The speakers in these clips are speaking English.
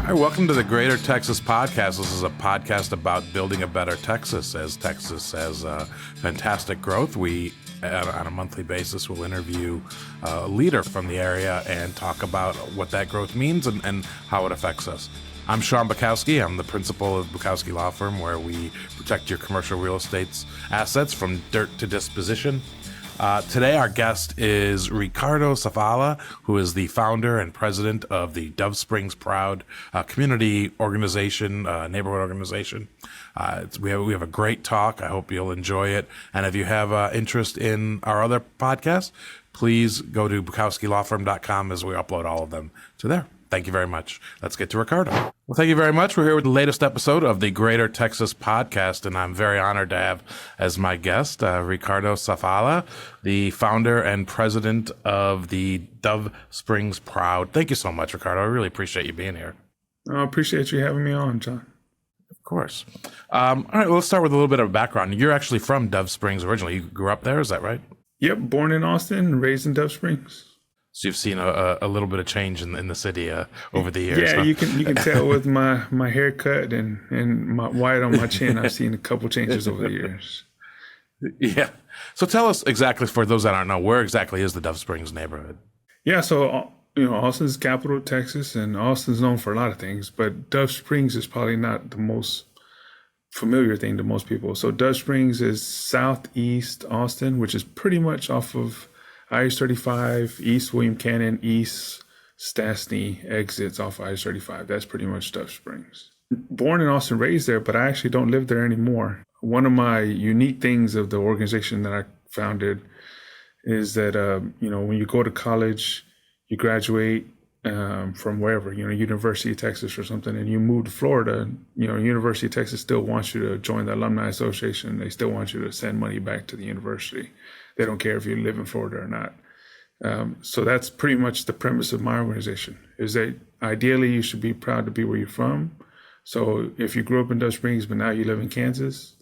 Hi, welcome to the Greater Texas Podcast. This is a podcast about building a better Texas. As Texas has fantastic growth, we, on a monthly basis, will interview a leader from the area and talk about what that growth means and how it affects us. I'm Sean Bukowski. I'm the principal of Bukowski Law Firm, where we protect your commercial real estate assets from dirt to disposition. Today, our guest is Ricardo Safala, who is the founder and president of the Dove Springs Proud community organization, neighborhood organization. We have a great talk. I hope you'll enjoy it. And if you have interest in our other podcasts, please go to BukowskiLawFirm.com as we upload all of them to there. Thank you very much. Let's get to Ricardo. Well, thank you very much. We're here with the latest episode of the Greater Texas Podcast, and I'm very honored to have as my guest Ricardo Safala, the founder and president of the Dove Springs Proud. Thank you so much, Ricardo. I really appreciate you being here. I appreciate you having me on, John. Of course. All right, well, let's start with a little bit of background. You're actually from Dove Springs originally. You grew up there, is that right? Yep, born in Austin and raised in Dove Springs. So you've seen a little bit of change in the city over the years. Yeah, huh? you can tell with my haircut and my white on my chin. I've seen a couple changes over the years. Yeah. So tell us exactly, for those that don't know, where exactly is the Dove Springs neighborhood? Yeah, so Austin's capital of Texas, and Austin's known for a lot of things, but Dove Springs is probably not the most familiar thing to most people. So Dove Springs is southeast Austin, which is pretty much off of I-35, East William Cannon, East Stastny exits off I-35. That's pretty much Dove Springs. Born in Austin, raised there, but I actually don't live there anymore. One of my unique things of the organization that I founded is that, when you go to college, you graduate from wherever, University of Texas or something, and you move to Florida, University of Texas still wants you to join the Alumni Association. They still want you to send money back to the university. They don't care if you live in Florida or not. So that's pretty much the premise of my organization, is that ideally you should be proud to be where you're from. So if you grew up in Dove Springs, but now you live in Kansas,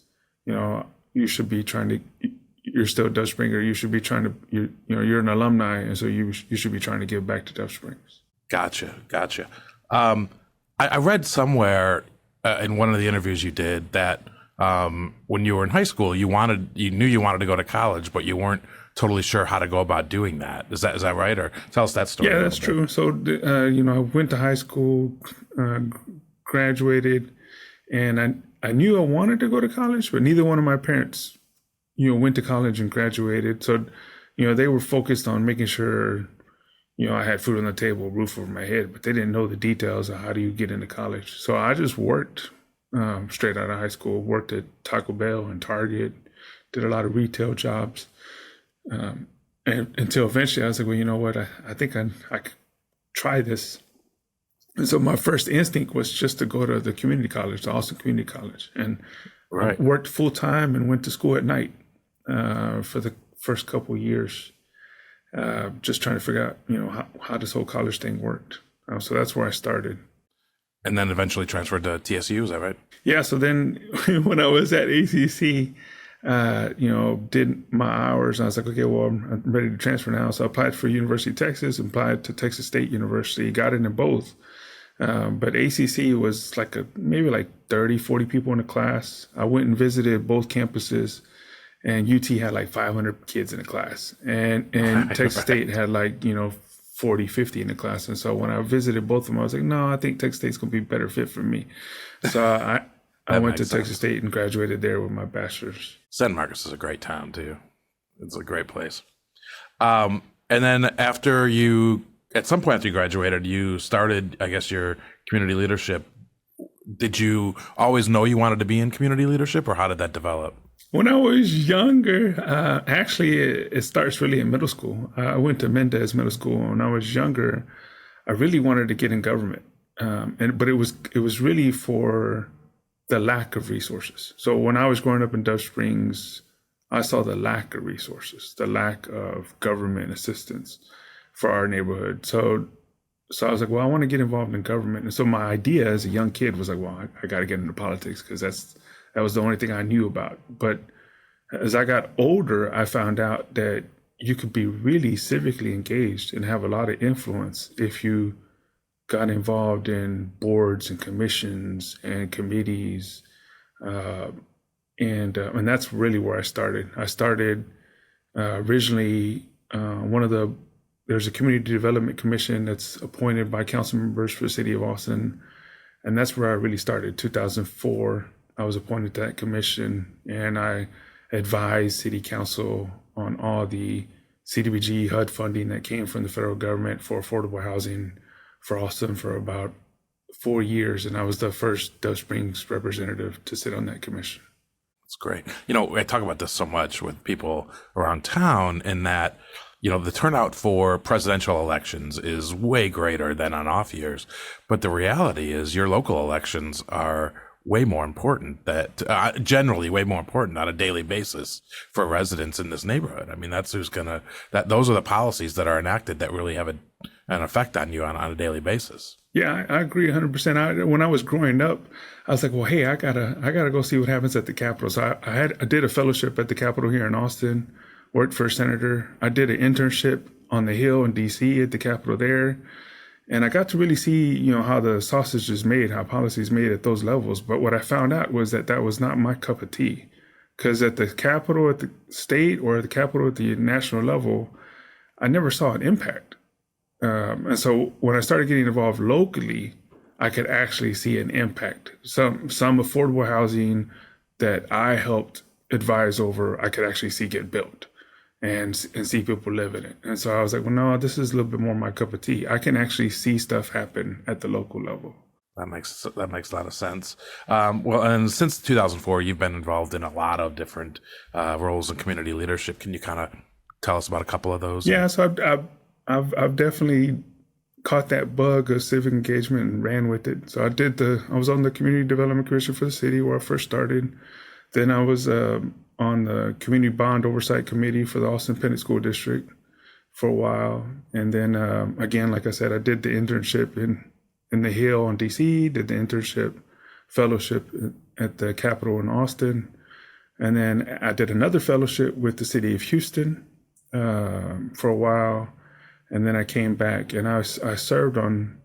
you should be you're still a Dove Springer. You should be you're an alumni. And so you should be trying to give back to Dove Springs. Gotcha. I read somewhere in one of the interviews you did that when you were in high school, you knew you wanted to go to college, but you weren't totally sure how to go about doing that. Is that right? Or tell us that story. Yeah, that's true. So, I went to high school, graduated, and I knew I wanted to go to college, but neither one of my parents, went to college and graduated. So, they were focused on making sure, I had food on the table, roof over my head, but they didn't know the details of how do you get into college. So I just worked straight out of high school, worked at Taco Bell and Target, did a lot of retail jobs. And until eventually I was like, well, you know what? I think I could try this. And so my first instinct was just to go to the community college, the Austin Community College. And I worked full time and went to school at night for the first couple of years, just trying to figure out, how this whole college thing worked. So that's where I started. And then eventually transferred to TSU, is that right? Yeah, so then when I was at ACC, did my hours, and I was like, okay, well, I'm ready to transfer now. So I applied for University of Texas, applied to Texas State University, got into both. But ACC was maybe 30, 40 people in the class. I went and visited both campuses, and UT had 500 kids in the class. And Texas State had 40, 50 in the class. And so when I visited both of them, I was like, no, I think Texas State's going to be a better fit for me. So I went to Texas State and graduated there with my bachelor's. San Marcos is a great town too. It's a great place. And then at some point after you graduated, you started, I guess, your community leadership. Did you always know you wanted to be in community leadership, or how did that develop? When I was younger, actually, it starts really in middle school. I went to Mendez Middle School. When I was younger, I really wanted to get in government, but it was really for the lack of resources. So when I was growing up in Dove Springs, I saw the lack of resources, the lack of government assistance for our neighborhood. So I was like, well, I want to get involved in government. And so my idea as a young kid was like, well, I got to get into politics because that was the only thing I knew about. But as I got older, I found out that you could be really civically engaged and have a lot of influence if you got involved in boards and commissions and committees, and that's really where I started. I started originally there's a community development commission that's appointed by council members for the city of Austin, and that's where I really started. 2004, I was appointed to that commission, and I advised city council on all the CDBG HUD funding that came from the federal government for affordable housing for Austin for about 4 years, and I was the first Dove Springs representative to sit on that commission. That's great. I talk about this so much with people around town, in that, the turnout for presidential elections is way greater than on off years. But the reality is your local elections are way more important, generally way more important on a daily basis for residents in this neighborhood. I mean, those are the policies that are enacted that really have an effect on you on a daily basis. Yeah, I agree 100%. When I was growing up, I was like, well, hey, I gotta go see what happens at the Capitol. So I did a fellowship at the Capitol here in Austin, worked for a senator. I did an internship on the Hill in DC at the Capitol there. And I got to really see, how the sausage is made, how policy is made at those levels. But what I found out was that was not my cup of tea. Because at the Capitol, at the state, or the Capitol at the national level, I never saw an impact. And so when I started getting involved locally, I could actually see an impact. Some affordable housing that I helped advise over, I could actually see get built and see people live in it. And so I was like, well, no, this is a little bit more my cup of tea. I can actually see stuff happen at the local level. That makes a lot of sense. Well, and since 2004, you've been involved in a lot of different roles in community leadership. Can you kind of tell us about a couple of those? Yeah, so I've definitely caught that bug of civic engagement and ran with it. So I was on the Community Development Commission for the city where I first started. Then I was on the Community Bond Oversight Committee for the Austin Independent School District for a while. And then again, like I said, I did the internship in the Hill in DC, did the internship fellowship at the Capitol in Austin. And then I did another fellowship with the city of Houston for a while. And then I came back, and I served on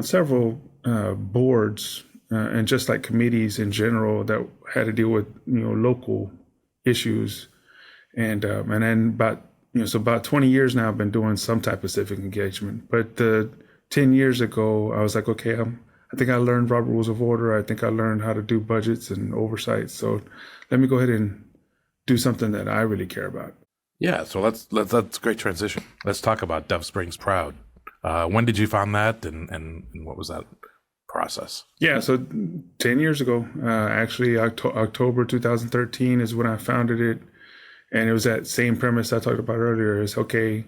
several boards and just like committees in general that had to deal with local issues. And then about 20 years now I've been doing some type of civic engagement. But 10 years ago I was like, okay, I think I learned Robert Rules of Order. I think I learned how to do budgets and oversight. So let me go ahead and do something that I really care about. Yeah, so that's a great transition. Let's talk about Dove Springs Proud. When did you found that, and what was that process? Yeah, so 10 years ago, actually October 2013 is when I founded it. And it was that same premise I talked about earlier is, okay,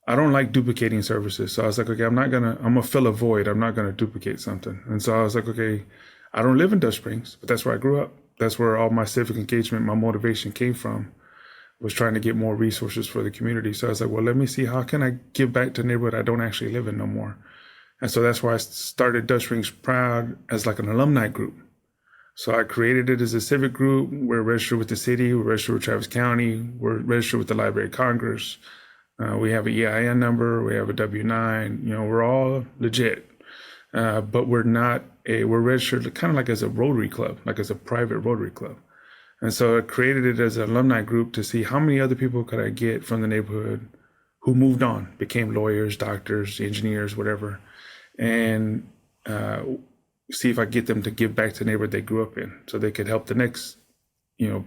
I don't like duplicating services. So I was like, okay, I'm gonna fill a void. I'm not gonna duplicate something. And so I was like, okay, I don't live in Dove Springs, but that's where I grew up. That's where all my civic engagement, my motivation came from, was trying to get more resources for the community. So I was like, well, let me see, how can I give back to the neighborhood I don't actually live in no more? And so that's why I started Dove Springs Proud as like an alumni group. So I created it as a civic group. We're registered with the city, we're registered with Travis County, we're registered with the Library of Congress. We have an EIN number, we have a W-9, we're all legit. But we're registered kind of like as a Rotary Club, like as a private Rotary Club. And so I created it as an alumni group to see how many other people could I get from the neighborhood who moved on, became lawyers, doctors, engineers, whatever, and see if I get them to give back to the neighborhood they grew up in, so they could help the next,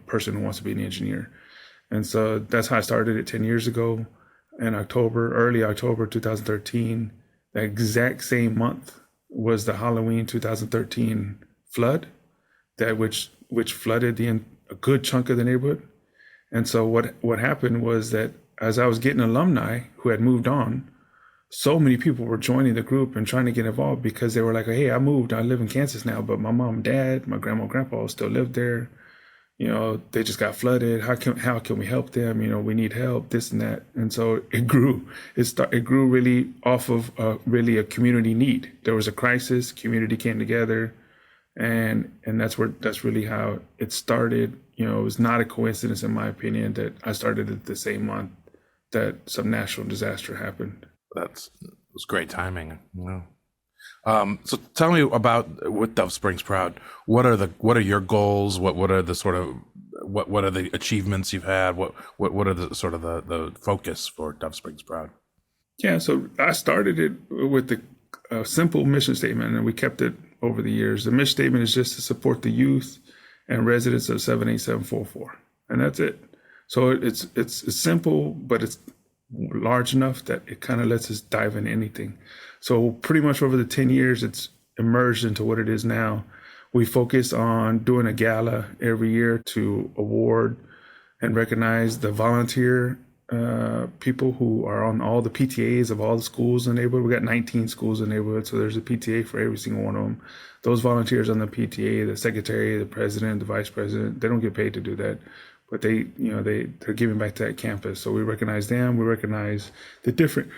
person who wants to be an engineer. And so that's how I started it 10 years ago in early October 2013. The exact same month was the Halloween 2013 flood, which flooded a good chunk of the neighborhood. And so what happened was that as I was getting alumni who had moved on, so many people were joining the group and trying to get involved because they were like, hey, I moved, I live in Kansas now, but my mom and dad, my grandma and grandpa still live there. They just got flooded. How can we help them? We need help, this and that. And so it grew. It grew really off of really a community need. There was a crisis, community came together, and that's really how it started. It was not a coincidence, in my opinion, that I started it the same month that some national disaster happened. It was great timing. So tell me about with Dove Springs Proud. What are your goals? What are the sort of what are the achievements you've had? What are the sort of the focus for Dove Springs Proud? Yeah, so I started it with the simple mission statement, and we kept it over the years. The mission statement is just to support the youth and residents of 78744, and that's it. So it's simple, but it's large enough that it kind of lets us dive in anything. So pretty much over the 10 years, it's emerged into what it is now. We focus on doing a gala every year to award and recognize the volunteer people who are on all the PTAs of all the schools in the neighborhood. We got 19 schools in the neighborhood, so there's a PTA for every single one of them. Those volunteers on the PTA, the secretary, the president, the vice president, they don't get paid to do that, but they're giving back to that campus. So we recognize them. We recognize the different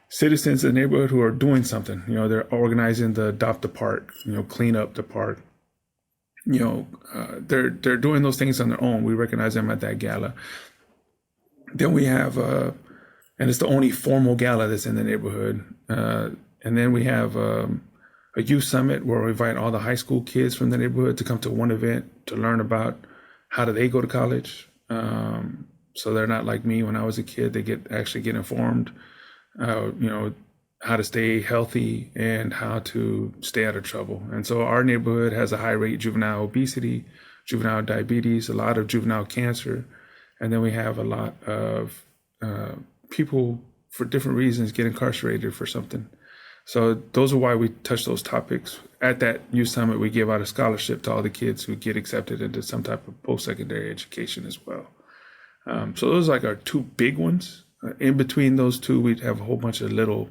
citizens in the neighborhood who are doing something. They're organizing the adopt a park, clean up the park. They're doing those things on their own. We recognize them at that gala. Then we have, and it's the only formal gala that's in the neighborhood. And then we have a youth summit where we invite all the high school kids from the neighborhood to come to one event to learn about how do they go to college. So they're not like me when I was a kid. They actually get informed, how to stay healthy and how to stay out of trouble. And so our neighborhood has a high rate of juvenile obesity, juvenile diabetes, a lot of juvenile cancer. And then we have a lot of people for different reasons get incarcerated for something. So those are why we touch those topics. At that youth summit, we give out a scholarship to all the kids who get accepted into some type of post-secondary education as well. So those are like our two big ones. In between those two, we have a whole bunch of little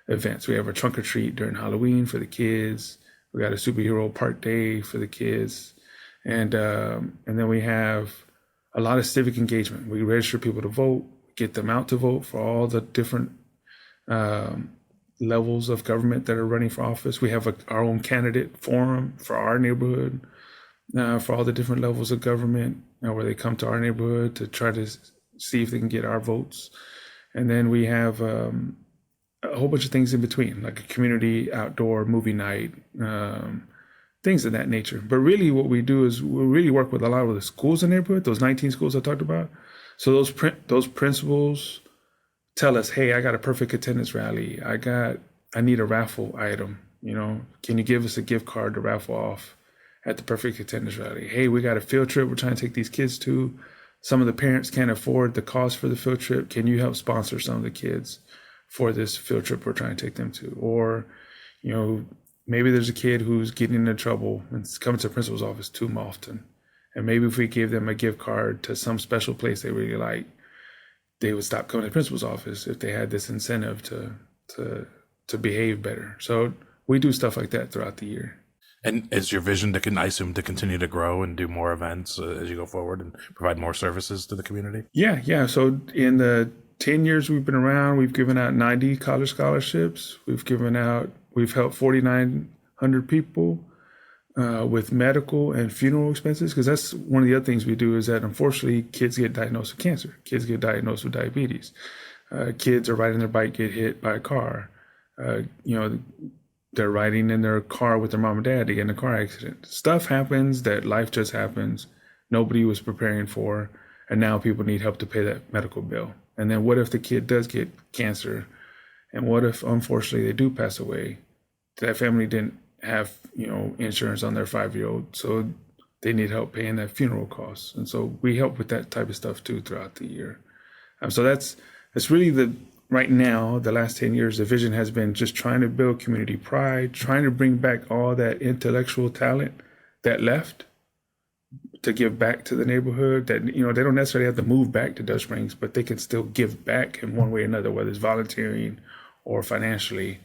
events. We have a trunk or treat during Halloween for the kids. We got a superhero park day for the kids. And then we have a lot of civic engagement. We register people to vote, get them out to vote for all the different levels of government that are running for office. We have our own candidate forum for our neighborhood, for all the different levels of government, where they come to our neighborhood to try to see if they can get our votes. And then we have a whole bunch of things in between, like a community outdoor movie night, things of that nature. But really what we do is we really work with a lot of the schools in the neighborhood, those 19 schools I talked about. So those principals tell us, hey, I got a perfect attendance rally. I need a raffle item. Can you give us a gift card to raffle off at the perfect attendance rally? Hey, we got a field trip we're trying to take these kids to. Some of the parents can't afford the cost for the field trip. Can you help sponsor some of the kids for this field trip we're trying to take them to? Or, maybe there's a kid who's getting into trouble and coming to the principal's office too often. And maybe if we gave them a gift card to some special place they really like, they would stop coming to the principal's office if they had this incentive to behave better. So we do stuff like that throughout the year. And is your vision I assume, to continue to grow and do more events as you go forward and provide more services to the community? Yeah. So in the 10 years we've been around, we've given out 90 college scholarships. We've helped 4,900 people with medical and funeral expenses, because that's one of the other things we do is that unfortunately kids get diagnosed with cancer. Kids get diagnosed with diabetes. Kids are riding their bike, get hit by a car. They're riding in their car with their mom and dad, they get in a car accident. Stuff happens that life just happens. Nobody was preparing for, and now people need help to pay that medical bill. And then what if the kid does get cancer? And what if, unfortunately, they do pass away? That family didn't have, insurance on their 5-year-old, so they need help paying that funeral costs. And so we help with that type of stuff too throughout the year. So that's really right now, the last 10 years, the vision has been just trying to build community pride, trying to bring back all that intellectual talent that left to give back to the neighborhood. That, they don't necessarily have to move back to Dove Springs, but they can still give back in one way or another, whether it's volunteering or financially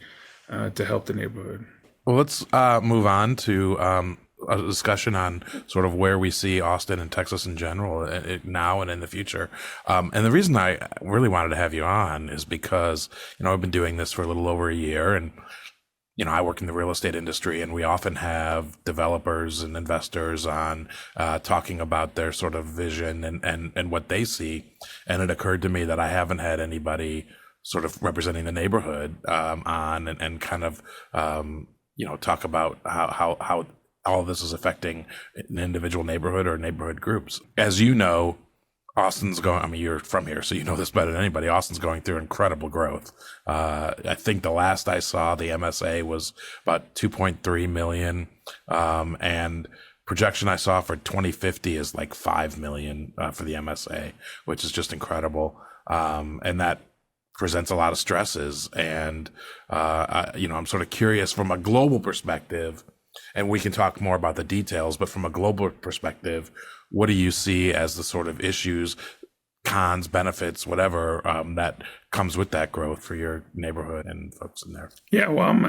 to help the neighborhood. Well, let's move on to a discussion on sort of where we see Austin and Texas in general now and in the future. And the reason I really wanted to have you on is because, I've been doing this for a little over a year, and, I work in the real estate industry, and we often have developers and investors on talking about their sort of vision and what they see. And it occurred to me that I haven't had anybody sort of representing the neighborhood on and kind of talk about how all of this is affecting an individual neighborhood or neighborhood groups. As you know, Austin's going, I mean, you're from here, so you know this better than anybody. Austin's going through incredible growth. I think the last I saw, the MSA was about 2.3 million. And projection I saw for 2050 is like 5 million for the MSA, which is just incredible. And that presents a lot of stresses. And, I'm sort of curious from a global perspective, and we can talk more about the details, but from a global perspective, what do you see as the sort of issues, cons, benefits, whatever, that comes with that growth for your neighborhood and folks in there? Yeah, well, I'm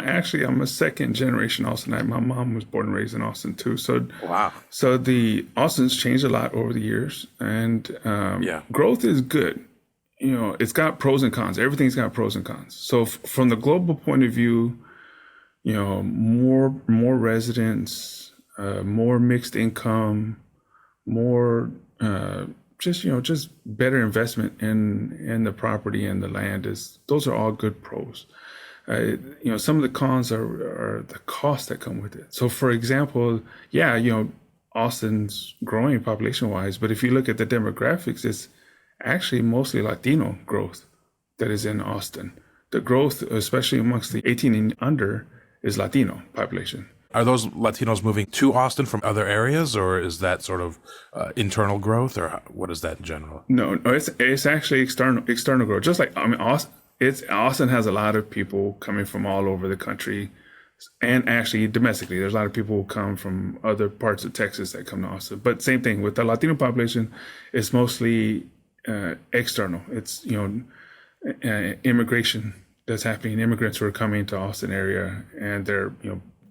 a second generation Austinite. My mom was born and raised in Austin too. So wow. So the Austin's changed a lot over the years, and growth is good. It's got pros and cons. Everything's got pros and cons. So from the global point of view, more residents, more mixed income, more just better investment in the property and the land. Those are all good pros. Some of the cons are the costs that come with it. So for example, Austin's growing population wise, but if you look at the demographics, it's actually mostly Latino growth that is in Austin. The growth, especially amongst the 18 and under, is Latino population. Are those Latinos moving to Austin from other areas, or is that sort of internal growth, or what is that in general? No, it's actually external growth. Just like, Austin has a lot of people coming from all over the country, and actually domestically, there's a lot of people who come from other parts of Texas that come to Austin. But same thing with the Latino population, it's mostly external. It's immigration that's happening. Immigrants who are coming to Austin area, and they're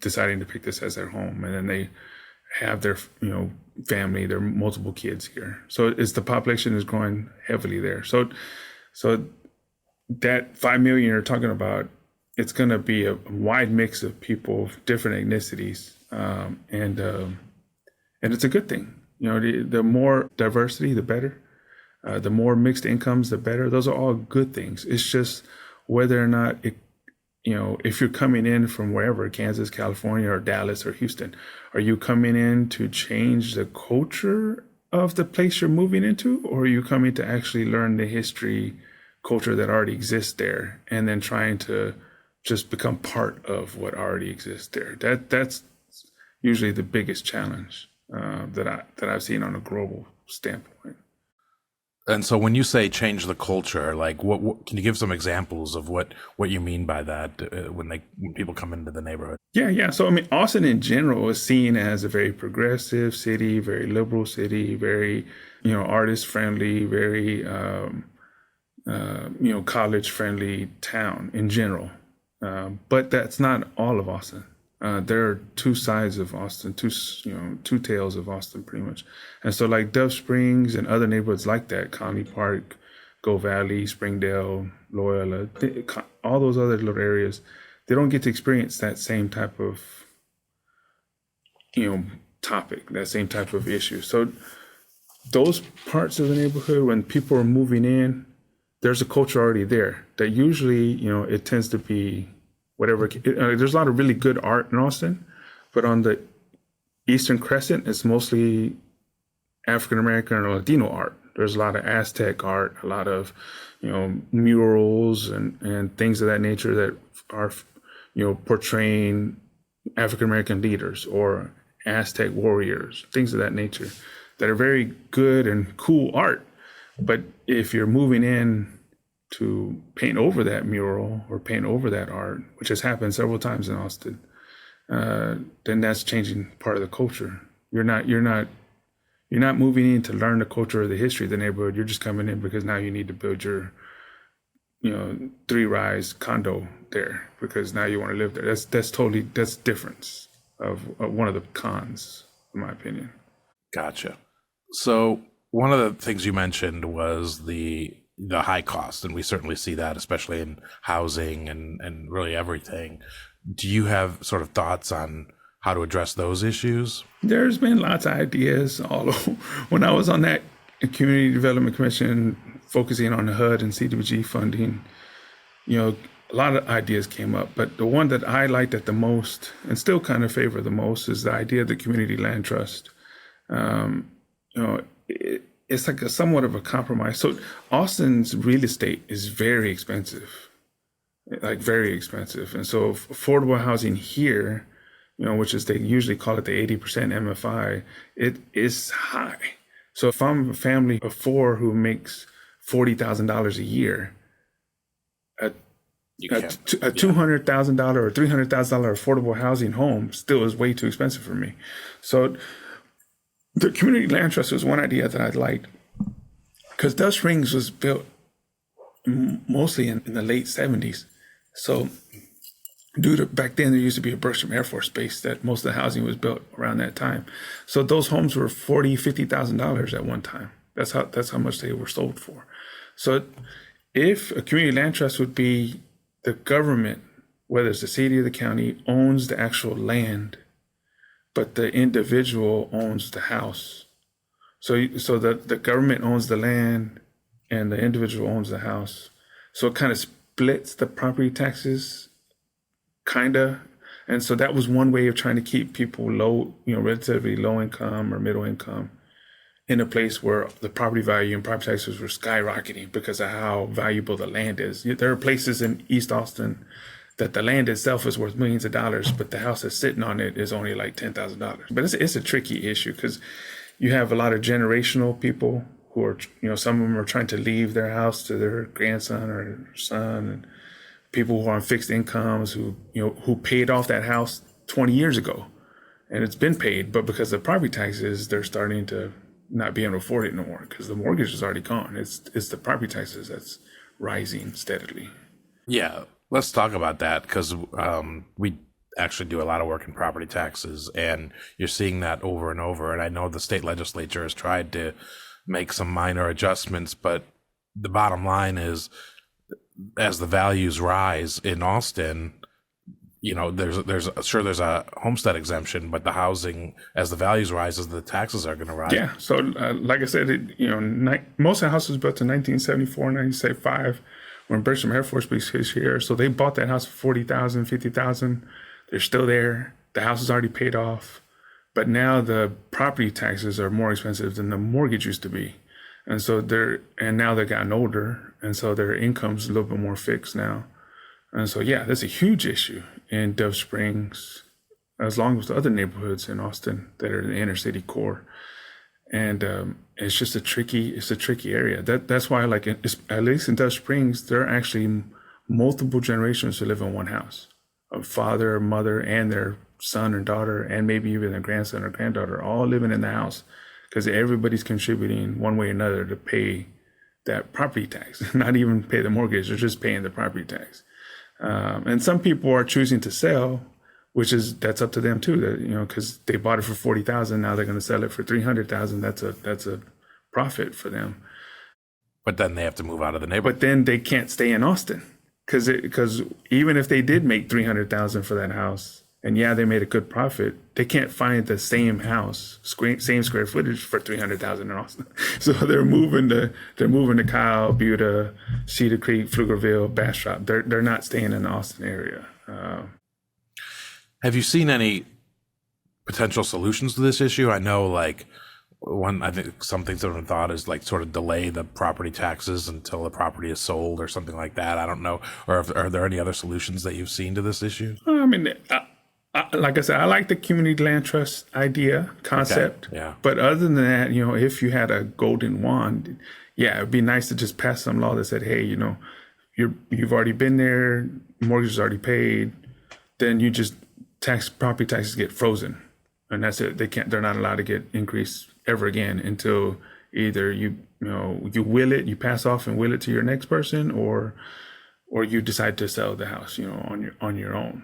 deciding to pick this as their home, and then they have their family, their multiple kids here. So the population is growing heavily there. So that 5 million you're talking about, it's going to be a wide mix of people, different ethnicities, and it's a good thing. The more diversity, the better. The more mixed incomes, the better. Those are all good things. It's just whether or not if you're coming in from wherever, Kansas, California, or Dallas, or Houston, are you coming in to change the culture of the place you're moving into, or are you coming to actually learn the history, culture that already exists there, and then trying to just become part of what already exists there? That's usually the biggest challenge that I've seen on a global standpoint. And so when you say change the culture, like what can you give some examples of what you mean by that when people come into the neighborhood? Yeah. So Austin in general is seen as a very progressive city, very liberal city, very artist friendly, very college friendly town in general. But that's not all of Austin. There are two sides of Austin, two tails of Austin, pretty much. And so like Dove Springs and other neighborhoods like that, Conley Park, Go Valley, Springdale, Loyola, all those other little areas, they don't get to experience that same type of, topic, that same type of issue. So those parts of the neighborhood, when people are moving in, there's a culture already there that usually, it tends to be whatever. There's a lot of really good art in Austin, but on the Eastern Crescent, it's mostly African American or Latino art. There's a lot of Aztec art, a lot of, murals and things of that nature that are, portraying African American leaders or Aztec warriors, things of that nature that are very good and cool art. But if you're moving in to paint over that mural or paint over that art, which has happened several times in Austin, then that's changing part of the culture. You're not moving in to learn the culture or the history of the neighborhood. You're just coming in because now you need to build your, 3-rise condo there because now you want to live there. That's difference of one of the cons, in my opinion. Gotcha. So one of the things you mentioned was the high cost, and we certainly see that, especially in housing and really everything. Do you have sort of thoughts on how to address those issues? There's been lots of ideas all over. When I was on that Community Development Commission focusing on the HUD and CDBG funding, a a lot of ideas came up, but the one that I liked at the most and still kind of favor the most is the idea of the community land trust. It's like somewhat of a compromise. So Austin's real estate is very expensive, like very expensive. And so affordable housing here, which is they usually call it the 80% MFI, it is high. So if I'm a family of four who makes $40,000 a year, a $200,000 or $300,000 affordable housing home still is way too expensive for me. So the community land trust was one idea that I liked, because Dove Springs was built mostly in the late 70s. So due to back then, there used to be a Bergstrom Air Force Base that most of the housing was built around that time. So those homes were $40,000-$50,000 at one time. That's how much they were sold for. So if a community land trust would be the government, whether it's the city or the county, owns the actual land, but the individual owns the house. So the government owns the land and the individual owns the house. So it kind of splits the property taxes, kind of. And so that was one way of trying to keep people low, relatively low income or middle income, in a place where the property value and property taxes were skyrocketing because of how valuable the land is. There are places in East Austin that the land itself is worth millions of dollars, but the house that's sitting on it is only like $10,000. But it's a tricky issue because you have a lot of generational people who are, some of them are trying to leave their house to their grandson or son, and people who are on fixed incomes who paid off that house 20 years ago, and it's been paid, but because of property taxes, they're starting to not be able to afford it no more because the mortgage is already gone. It's the property taxes that's rising steadily. Yeah. Let's talk about that, because we actually do a lot of work in property taxes, and you're seeing that over and over. And I know the state legislature has tried to make some minor adjustments, but the bottom line is, as the values rise in Austin, there's a homestead exemption, but the housing, as the values rises, the taxes are going to rise. Yeah. So like I said, most of the houses built in 1974, 1975. When Bergstrom Air Force Base is here. So they bought that house for $40,000, $50,000. They're still there. The house is already paid off. But now the property taxes are more expensive than the mortgage used to be. And so now they've gotten older. And so their income's a little bit more fixed now. And so, yeah, that's a huge issue in Dove Springs, as long as the other neighborhoods in Austin that are in the inner city core. And it's just a tricky area. That's why, at least in Dove Springs, there are actually multiple generations who live in one house. A father, mother, and their son or daughter, and maybe even their grandson or granddaughter, all living in the house, because everybody's contributing one way or another to pay that property tax. Not even pay the mortgage, they're just paying the property tax. And some people are choosing to sell, that's up to them too, because they bought it for $40,000. Now they're going to sell it for $300,000. That's a profit for them. But then they have to move out of the neighborhood. But then they can't stay in Austin because even if they did make $300,000 for that house, and they made a good profit, they can't find the same house, same square footage for $300,000 in Austin. So they're moving to Kyle, Buda, Cedar Creek, Pflugerville, Bastrop. They're not staying in the Austin area. Have you seen any potential solutions to this issue? I know, I think some things that have been thought is sort of delay the property taxes until the property is sold or something like that. I don't know. Or are there any other solutions that you've seen to this issue? I mean, like I said, I like the community land trust concept. Okay. Yeah. But other than that, if you had a golden wand, it'd be nice to just pass some law that said, hey, you've already been there, mortgage is already paid, then you just property taxes get frozen, and that's it. They're not allowed to get increased ever again until either you will it, you pass off and will it to your next person, or you decide to sell the house, on your own.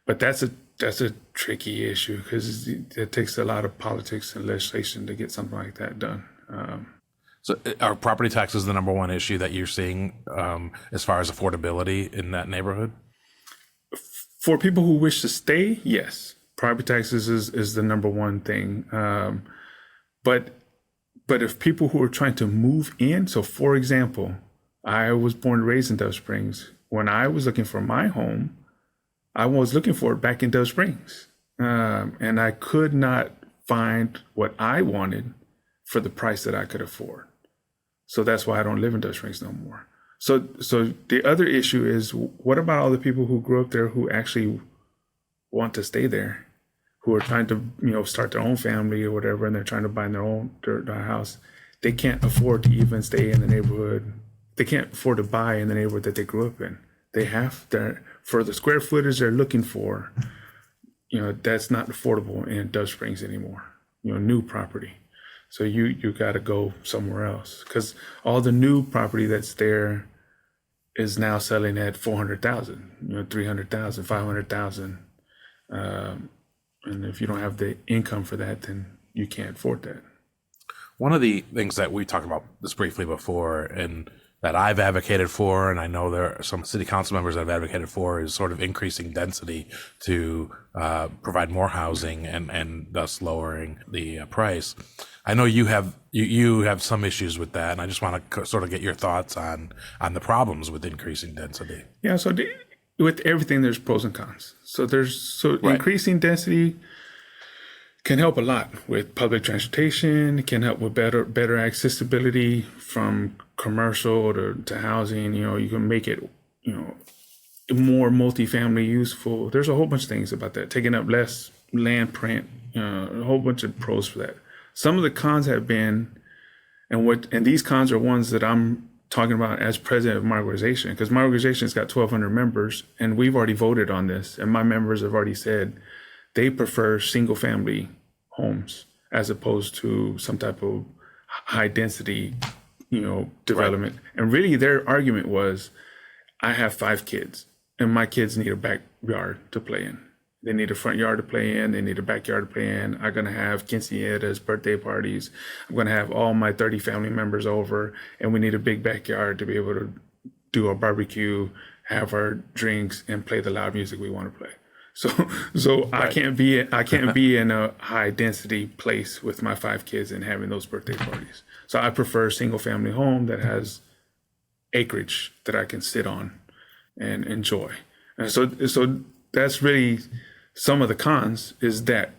But that's a tricky issue because it takes a lot of politics and legislation to get something like that done. So are property taxes the number one issue that you're seeing as far as affordability in that neighborhood? For people who wish to stay, yes, property taxes is the number one thing. But if people who are trying to move in, so for example, I was born and raised in Dove Springs. when I was looking for my home, I was looking for it back in Dove Springs. And I could not find what I wanted for the price that I could afford. So that's why I don't live in Dove Springs no more. So the other issue is, what about all the people who grew up there who actually want to stay there, who are trying to, start their own family or whatever, and they're trying to buy their house. They can't afford to even stay in the neighborhood. They can't afford to buy in the neighborhood that they grew up in. They have to, for the square footage they're looking for, that's not affordable in Dove Springs anymore, new property. So you got to go somewhere else, because all the new property that's there is now selling at 400,000, 300,000, 500,000. And if you don't have the income for that, then you can't afford that. One of the things that we talked about this briefly before, and that I've advocated for, and I know there are some city council members that have advocated for, is sort of increasing density to provide more housing and thus lowering the price. I know you have some issues with that, and I just want to sort of get your thoughts on the problems with increasing density. Yeah, so with everything, there's pros and cons. So Right. Increasing density can help a lot with public transportation. It can help with better accessibility from commercial to housing. You can make it, more multifamily useful. There's a whole bunch of things about that. Taking up less land print, a whole bunch of pros for that. Some of the cons have been, and these cons are ones that I'm talking about as president of my organization, because my organization's got 1,200 members, and we've already voted on this, and my members have already said they prefer single family homes as opposed to some type of high density, development. Right. And really their argument was, I have 5 kids and my kids need a backyard to play in. They need a front yard to play in. They need a backyard to play in. I'm going to have quinceañeras, birthday parties. I'm going to have all my 30 family members over, and we need a big backyard to be able to do our barbecue, have our drinks, and play the loud music we want to play. So right. I can't be in a high density place with my 5 kids and having those birthday parties. So I prefer a single family home that has acreage that I can sit on and enjoy. And so that's really some of the cons, is that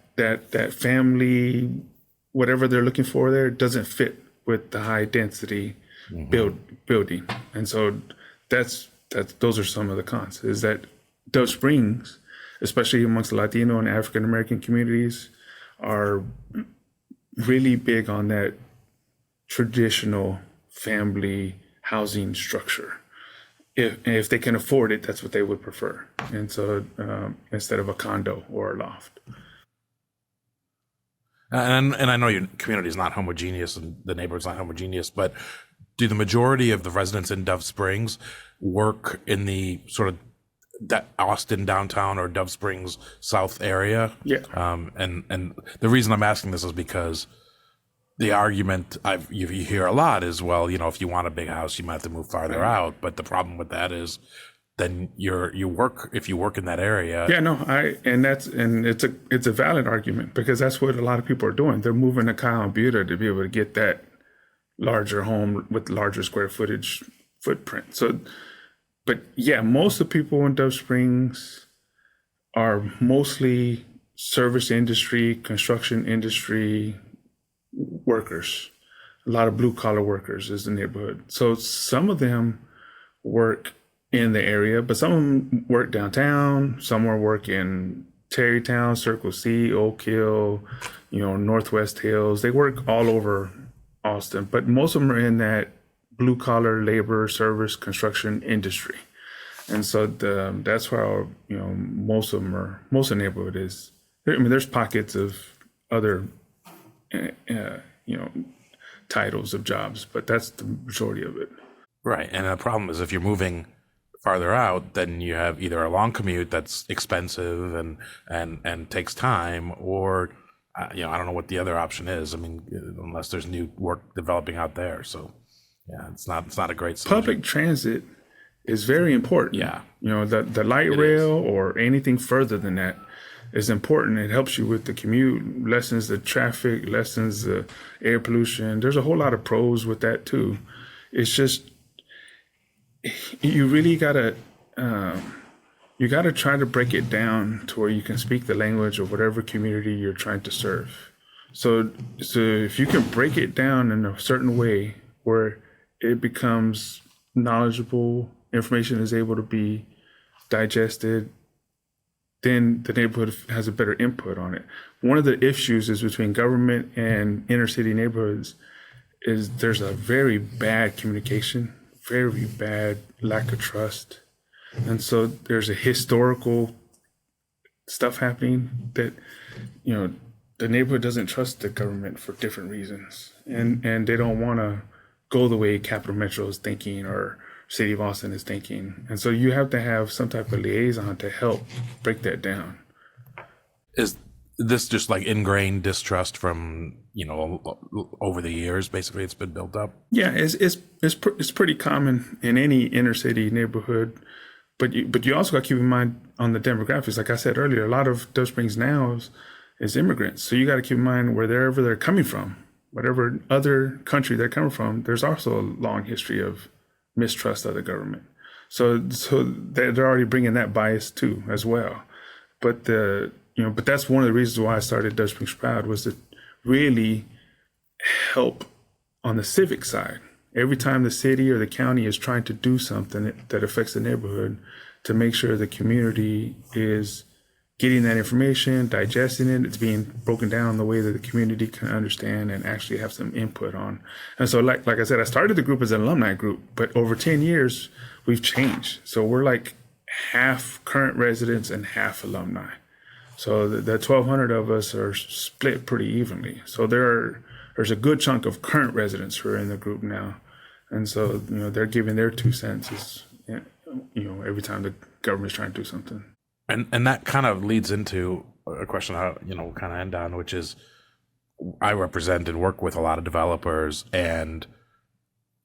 family, whatever they're looking for there, doesn't fit with the high density building. And so those are some of the cons, is that Dove Springs, especially amongst the Latino and African American communities, are really big on that traditional family housing structure. If they can afford it, that's what they would prefer. And so instead of a condo or a loft. And I know your community is not homogeneous and the neighborhood's not homogeneous, but do the majority of the residents in Dove Springs work in the sort of Austin downtown or Dove Springs South area? Yeah. And the reason I'm asking this is because the argument you hear a lot is, well, if you want a big house, you might have to move farther out. But the problem with that is, then if you work in that area. Yeah, no, it's a valid argument, because that's what a lot of people are doing. They're moving to Kyle and Buda to be able to get that larger home with larger square footage footprint. So, but yeah, most of the people in Dove Springs are mostly service industry, construction industry workers. A lot of blue collar workers is the neighborhood. So some of them work in the area, but some of them work downtown. Some are work in Terrytown, Circle C, Oak Hill, Northwest Hills. They work all over Austin, but most of them are in that blue collar labor, service, construction industry. And so that's where most of the neighborhood is. I mean, there's pockets of other titles of jobs, but that's the majority of it. Right. And the problem is, if you're moving farther out, then you have either a long commute that's expensive and takes time, or I don't know what the other option is. I mean, unless there's new work developing out there. So yeah, it's not a great solution. Public transit is very important. Yeah. The light rail or anything further than that is important. It helps you with the commute, lessens the traffic, lessens the air pollution. There's a whole lot of pros with that too. It's just, you really gotta you got to try to break it down to where you can speak the language of whatever community you're trying to serve. So if you can break it down in a certain way where it becomes knowledgeable, information is able to be digested, then the neighborhood has a better input on it. One of the issues is between government and inner city neighborhoods is there's a very bad communication, very bad lack of trust. And so there's a historical stuff happening that, the neighborhood doesn't trust the government for different reasons. And they don't want to go the way Capital Metro is thinking or City of Austin is thinking. And so you have to have some type of liaison to help break that down. Is this just like ingrained distrust from, over the years, basically it's been built up? Yeah, it's pretty common in any inner city neighborhood. But you also got to keep in mind on the demographics. Like I said earlier, a lot of Dove Springs now is immigrants. So you got to keep in mind wherever they're coming from, whatever other country they're coming from, there's also a long history of mistrust of the government. So they're already bringing that bias too as well. But but that's one of the reasons why I started Dove Springs Proud, was to really help on the civic side. Every time the city or the county is trying to do something that affects the neighborhood, to make sure the community is getting that information, digesting it, it's being broken down in the way that the community can understand and actually have some input on. And so like I said, I started the group as an alumni group, but over 10 years, we've changed. So we're like half current residents and half alumni. So the 1,200 of us are split pretty evenly. So there's a good chunk of current residents who are in the group now. And so, they're giving their 2 cents every time the government's trying to do something. And that kind of leads into a question how, we'll kind of end on, which is I represent and work with a lot of developers. And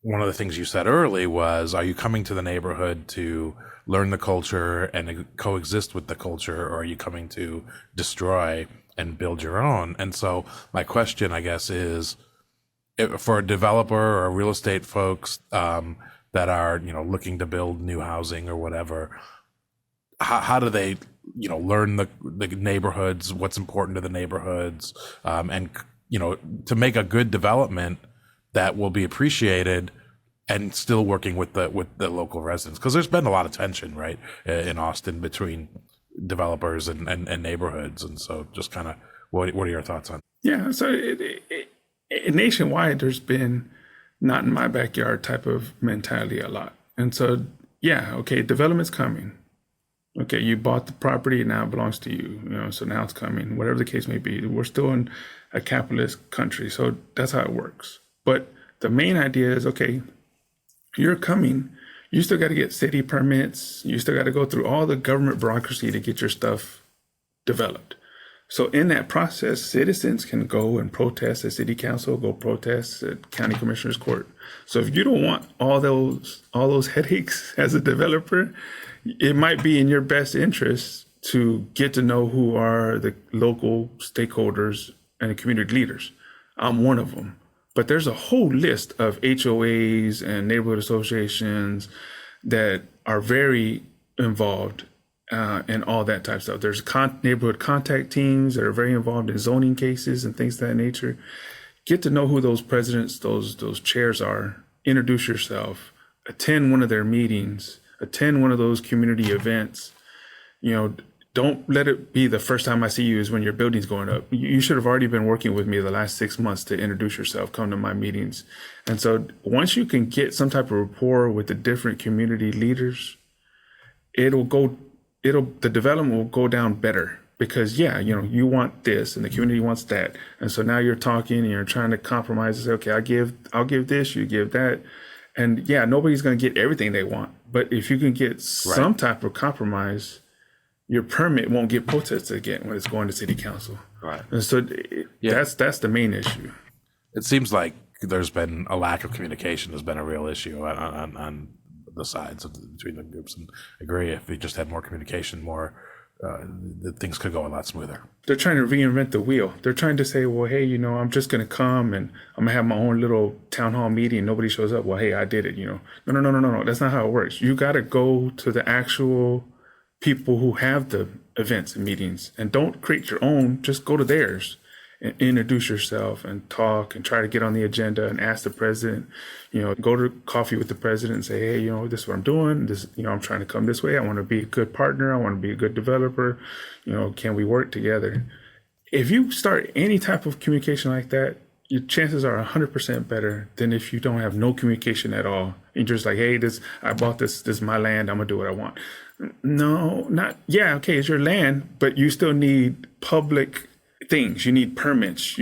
one of the things you said early was, are you coming to the neighborhood to learn the culture and coexist with the culture, or are you coming to destroy and build your own? And so my question, I guess, is for a developer or real estate folks that are, looking to build new housing or whatever, how do they, learn the neighborhoods, what's important to the neighborhoods, and, to make a good development that will be appreciated and still working with the local residents? Because there's been a lot of tension, right, in Austin between developers and neighborhoods. And so just kind of, what are your thoughts on? Yeah, so nationwide, there's been not in my backyard type of mentality a lot. And so, yeah, okay, development's coming. Okay, you bought the property, now it belongs to you, so now it's coming, whatever the case may be. We're still in a capitalist country, so that's how it works. But the main idea is, okay, you're coming, you still got to get city permits, you still got to go through all the government bureaucracy to get your stuff developed. So in that process, citizens can go and protest at city council, go protest at county commissioner's court. So if you don't want all those headaches as a developer, it might be in your best interest to get to know who are the local stakeholders and community leaders. I'm one of them. But there's a whole list of HOAs and neighborhood associations that are very involved and all that type of stuff. There's neighborhood contact teams that are very involved in zoning cases and things of that nature. Get to know who those presidents, those chairs are. Introduce yourself. Attend one of their meetings. Attend one of those community events. Don't let it be the first time I see you is when your building's going up. You should have already been working with me the last 6 months to introduce yourself, come to my meetings. And so once you can get some type of rapport with the different community leaders, the development will go down better because you want this and the community wants that. And so now you're talking and you're trying to compromise and say, okay, I'll give this, you give that. And nobody's going to get everything they want. But if you can get some type of compromise, your permit won't get protested again when it's going to city council. Right. And so that's the main issue. It seems like there's been a lack of communication has been a real issue on the sides between the groups. And I agree, if we just had more communication, more things could go a lot smoother. They're trying to reinvent the wheel. They're trying to say, well, hey, I'm just going to come and I'm going to have my own little town hall meeting. Nobody shows up. Well, hey, I did it, No. That's not how it works. You got to go to the actual people who have the events and meetings, and don't create your own. Just go to theirs and introduce yourself and talk and try to get on the agenda and ask the president, go to coffee with the president and say, hey, this is what I'm doing. This, I'm trying to come this way. I want to be a good partner. I want to be a good developer. Can we work together? If you start any type of communication like that, your chances are 100% better than if you don't have no communication at all. You're just like, hey, I bought this is my land. I'm going to do what I want. No, okay, it's your land, but you still need public things. You need permits.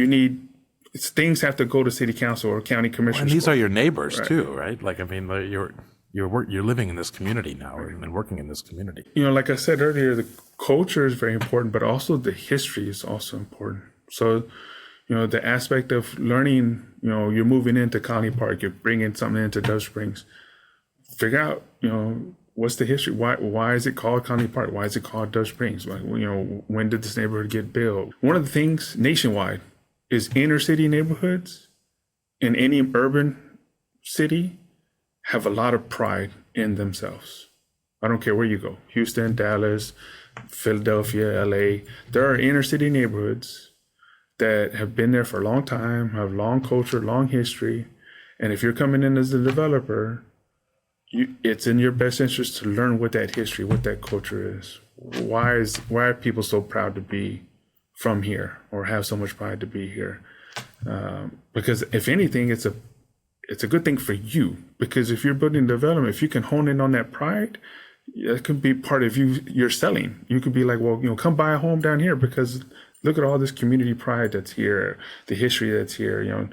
Things have to go to city council or county commissioners. And these are your neighbors too, right? Like, I mean, you're living in this community now and working in this community. Like I said earlier, the culture is very important, but also the history is also important. So, the aspect of learning, you're moving into Colony Park, you're bringing something into Dove Springs. Figure out, what's the history? Why is it called Colony Park? Why is it called Dove Springs? When did this neighborhood get built? One of the things nationwide is inner city neighborhoods in any urban city have a lot of pride in themselves. I don't care where you go, Houston, Dallas, Philadelphia, LA. There are inner city neighborhoods that have been there for a long time, have long culture, long history. And if you're coming in as a developer, it's in your best interest to learn what that history, what that culture is. Why are people so proud to be from here or have so much pride to be here? Because if anything, it's a good thing for you. Because if you're building development, if you can hone in on that pride, it can be part of you're selling. You could be like, well, come buy a home down here because look at all this community pride that's here, the history that's here.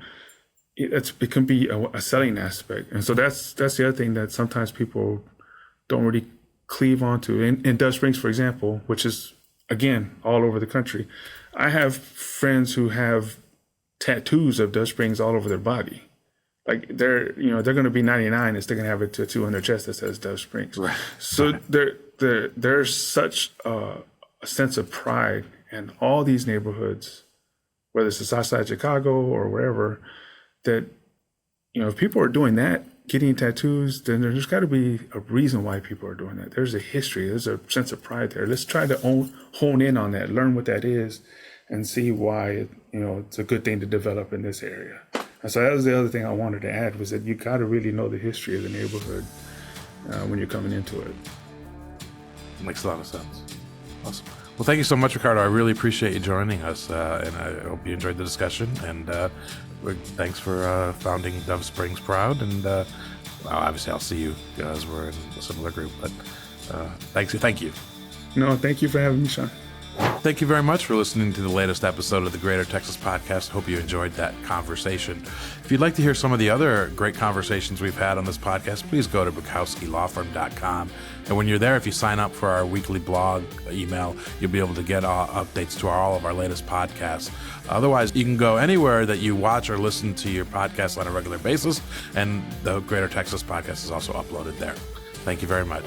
It can be a selling aspect. And so that's the other thing that sometimes people don't really cleave onto. In Dove Springs, for example, which is, again, all over the country, I have friends who have tattoos of Dove Springs all over their body. Like they're going to be 99 and still going to have a tattoo on their chest that says Dove Springs. Right. So there's such a sense of pride in all these neighborhoods, whether it's the South Side of Chicago or wherever, that, if people are doing that, getting tattoos, then there's got to be a reason why people are doing that. There's a history. There's a sense of pride there. Let's try to hone in on that, learn what that is, and see why it's a good thing to develop in this area. And so that was the other thing I wanted to add, was that you got to really know the history of the neighborhood when you're coming into it. Makes a lot of sense. Awesome. Well, thank you so much, Ricardo. I really appreciate you joining us, and I hope you enjoyed the discussion. And thanks for founding Dove Springs Proud. And obviously, I'll see you as we're in a similar group. But thank you. No, thank you for having me, Sean. Thank you very much for listening to the latest episode of the Greater Texas Podcast. Hope you enjoyed that conversation. If you'd like to hear some of the other great conversations we've had on this podcast, please go to bukowskilawfirm.com. And when you're there, if you sign up for our weekly blog email, you'll be able to get updates to all of our latest podcasts. Otherwise, you can go anywhere that you watch or listen to your podcast on a regular basis, and the Greater Texas Podcast is also uploaded there. Thank you very much.